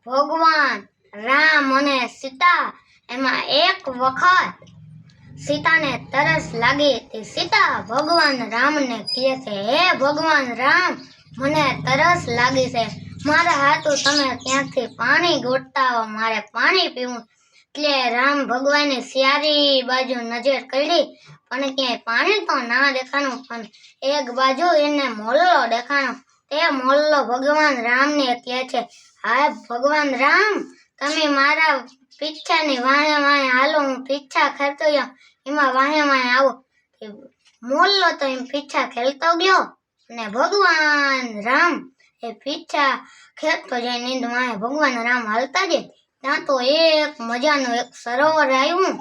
ભગવાન રામ અને સીતા એમાં એક વખત સીતાને તરસ લાગી તે સીતા ભગવાન રામને કહે છે, હે ભગવાન રામ, મને તરસ લાગી છે, મારા હાથુ તમે ક્યાંથી પાણી ગોતતા હો, મારે પાણી પીવું. એટલે રામ ભગવાને ચારી બાજુ નજર કરી પણ ક્યાંય પાણી તો ના દેખાણું, પણ એક બાજુ એને મોલ્લો દેખાણો. તે મોલ્લો ભગવાન રામને કહે છે, હા ભગવાન રામ, તમે મારા પીછાની વાહે વાહે હાલો, હું પીછા ખેલતો જાઉં, એમાં વાહે વાહે આવો. મોલ્લો તો એમ પીછા ખેલતો ગયો અને ભગવાન રામ એ પીછા ખેલતો જાય ને વાહે ભગવાન રામ હાલતા જાય. ત્યાં તો એક મજાનું એક સરોવર આવ્યું.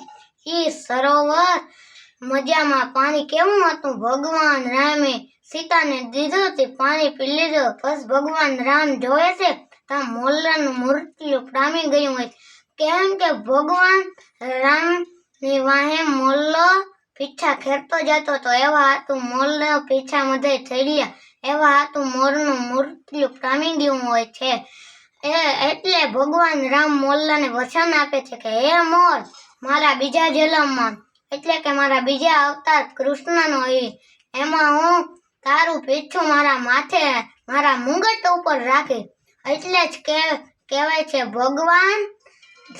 એ સરોવર મજામાં પાણી કેવું હતું, ભગવાન રામે સીતાને દીધું તે પાણી પી લીધું. બસ ભગવાન રામ જોવે છે ત્યાં મોલ્લાનું મૃત્યુ પામી ગયું હોય, કેમ કે ભગવાન રામ ની વાહે મોલ્લો પીછા ખેરતો જતો તો એવા હાથું મોરનો પીછા મધે થઈ ગયા, એવા હાથું મોરનું મૃત્યુ પામી ગયું હોય છે. એટલે ભગવાન રામ મોલ્લાને વચન આપે છે કે હે મોર, મારા બીજા જન્મમાં એટલે કે મારા બીજા અવતાર કૃષ્ણનો એમાં હું તારું પીછું મારા માથે મારા મુંગટ ઉપર રાખી. એટલે જ કહેવાય છે ભગવાન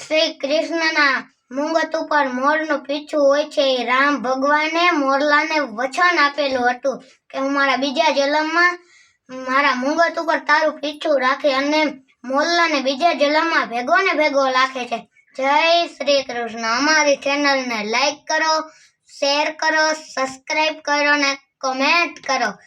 શ્રી કૃષ્ણના મુંગટ ઉપર મોરનું પીછું હોય છે. રામ ભગવાને મોરલાને વચન આપેલું હતું કે હું મારા બીજા જન્મમાં મારા મુંગટ ઉપર તારું પીછું રાખે, અને મોરલાને બીજા જન્મમાં ભેગો ને ભેગો રાખે છે. જય શ્રી કૃષ્ણ. અમારી ચેનલને લાઈક કરો, શેર કરો, સબસ્ક્રાઇબ કરો ને કોમેન્ટ કરો.